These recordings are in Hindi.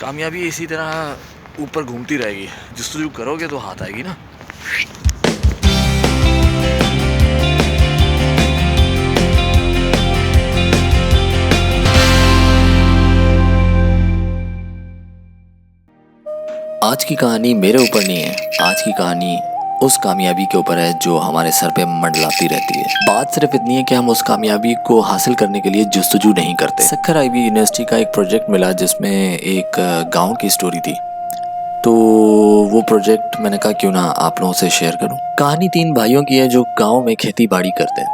कामयाबी इसी तरह ऊपर घूमती रहेगी, जस्तजू करोगे तो हाथ आएगी ना। आज की कहानी मेरे ऊपर नहीं है, आज की कहानी उस कामयाबी के ऊपर है जो हमारे सर पे मंडलाती रहती है। बात सिर्फ इतनी है कि हम उस कामयाबी को हासिल करने के लिए जस्तजू नहीं करते। सक्खर आईबी यूनिवर्सिटी का एक प्रोजेक्ट मिला जिसमें एक गांव की स्टोरी थी, तो वो प्रोजेक्ट मैंने कहा क्यों ना आप लोगों से शेयर करूं। कहानी 3 भाइयों की है जो गाँव में खेती बाड़ी करते हैं,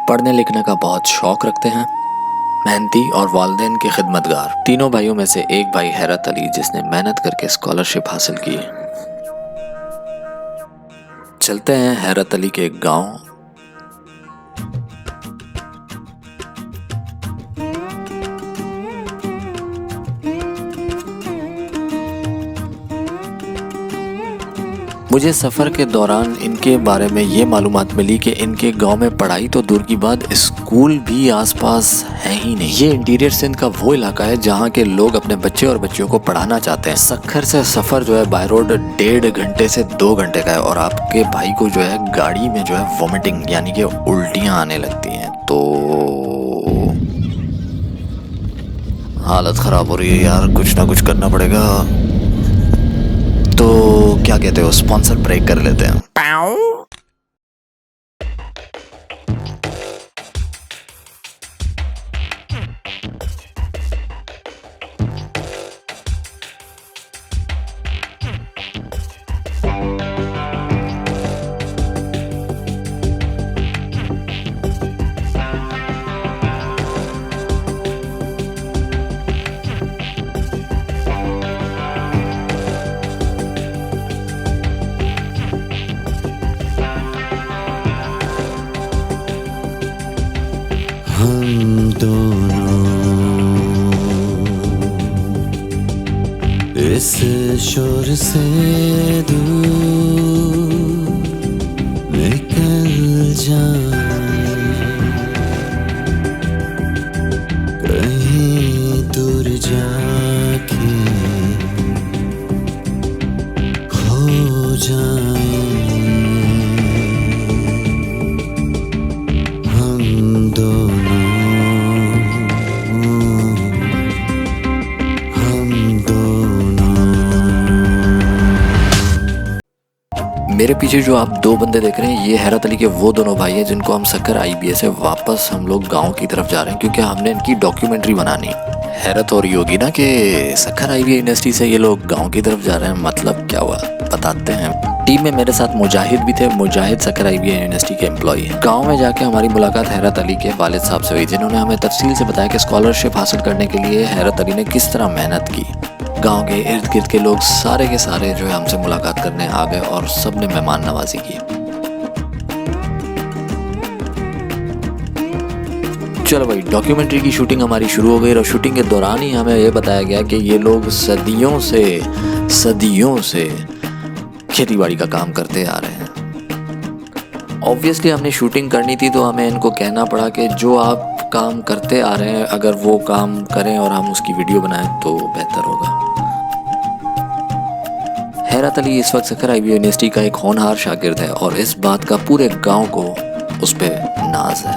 पढ़ने लिखने का बहुत शौक रखते हैं, मेहनती और वालिदैन के खिदमतगार। तीनों भाइयों में से एक भाई हैरत अली जिसने मेहनत करके स्कॉलरशिप हासिल की है। चलते हैं हैरत अली के गांव। मुझे सफ़र के दौरान इनके बारे में ये मालूमात मिली कि इनके गांव में पढ़ाई तो दूर की बात, स्कूल भी आसपास है ही नहीं। ये इंटीरियर सिंध का वो इलाका है जहाँ के लोग अपने बच्चे और बच्चियों को पढ़ाना चाहते हैं। सक्खर से सफ़र जो है बाय रोड 1.5 घंटे से 2 घंटे का है और आपके भाई को जो है गाड़ी में जो है वॉमिटिंग यानी कि उल्टियाँ आने लगती हैं। तो हालत ख़राब हो रही है यार, कुछ ना कुछ करना पड़ेगा। तो क्या कहते हो, स्पॉन्सर ब्रेक कर लेते हैं। हम दोनों इस शोर से दूर निकल जाएं, कहीं दूर जाके खो जाएं। हम दोनों मेरे पीछे जो आप 2 बंदे देख रहे हैं ये हैरत अली के वो दोनों भाई हैं जिनको हम सक्खर आईबीए से वापस हम लोग गांव की तरफ जा रहे हैं क्योंकि हमने इनकी डॉक्यूमेंट्री बनानी। हैरत हो रही होगी ना कि सक्खर आईबीए यूनिवर्सिटी से ये लोग गांव की तरफ जा रहे हैं, मतलब क्या हुआ बताते हैं। टीम में मेरे साथ मुजाहिद भी थे। मुजाहिद सक्खर आईबीए यूनिवर्सिटी के एम्प्लॉई हैं। गाँव में जाके हमारी मुलाकात हैरत अली के वालिद साहब से हुई जिन्होंने हमें तफसील से बताया कि स्कॉलरशिप हासिल करने के लिए हैरत अली ने किस तरह मेहनत की। गांव के इर्द गिर्द के लोग सारे के सारे जो है हमसे मुलाकात करने आ गए और सब ने मेहमान नवाजी की। चलो भाई, डॉक्यूमेंट्री की शूटिंग हमारी शुरू हो गई और शूटिंग के दौरान ही हमें यह बताया गया कि ये लोग सदियों से खेतीबाड़ी का काम करते आ रहे हैं। ऑब्वियसली हमने शूटिंग करनी थी तो हमें इनको कहना पड़ा कि जो आप काम करते आ रहे हैं अगर वो काम करें और हम उसकी वीडियो बनाएं तो बेहतर होगा। हैरत अली इस वक्त सक्खर आईबीए यूनिवर्सिटी का एक होनहार शागिर्द है और इस बात का पूरे गांव को उस पे नाज है।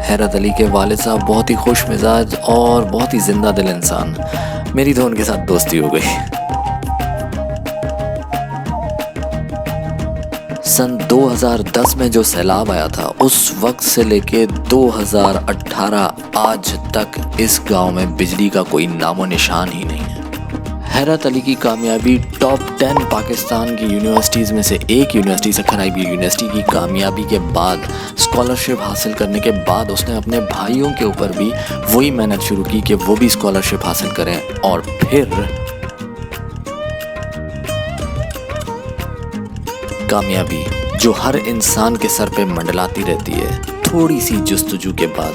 हैरत अली के वालिद साहब बहुत ही खुश मिजाज और बहुत ही जिंदा दिल इंसान। मेरी तो उनके साथ दोस्ती हो गई। सन 2010 में जो सैलाब आया था उस वक्त से लेके 2018 आज तक इस गांव में बिजली का कोई नामो निशान ही नहीं है। हैरत अली की कामयाबी टॉप 10 पाकिस्तान की यूनिवर्सिटीज़ में से एक यूनिवर्सिटी सक्खर आईबीए यूनिवर्सिटी की कामयाबी के बाद, स्कॉलरशिप हासिल करने के बाद उसने अपने भाइयों के ऊपर भी वही मेहनत शुरू की कि वो भी स्कॉलरशिप हासिल करें और फिर कामयाबी जो हर इंसान के सर पे मंडलाती रहती है थोड़ी सी जुस्तजू के बाद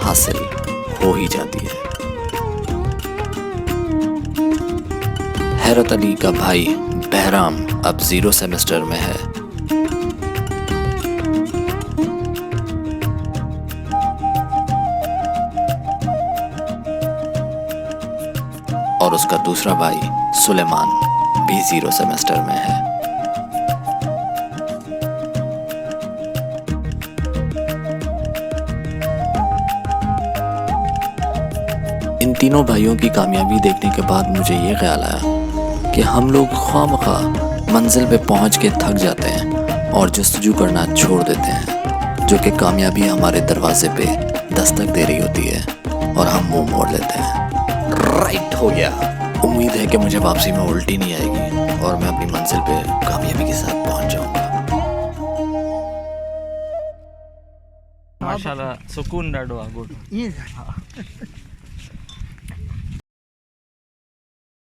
हासिल हो ही जाती है। हैरत अली का भाई बहराम अब 0 सेमेस्टर में है। और उसका दूसरा भाई सुलेमान भी 0 सेमेस्टर में है। इन तीनों भाइयों की कामयाबी देखने के बाद मुझे ये ख्याल आया कि हम लोग ख्वामख्वाह मंजिल पे पहुंच के थक जाते हैं और जस्तजू करना छोड़ देते हैं, जो कि कामयाबी हमारे दरवाजे पे दस्तक दे रही होती है और हम मुंह मोड़ लेते हैं। राइट हो गया। उम्मीद है कि मुझे वापसी में उल्टी नहीं आएगी और मैं अपनी मंजिल पे कामयाबी के साथ पहुंच जाऊंगा। माशाल्लाह सुकून ॾाढो आहे गुड। ईअं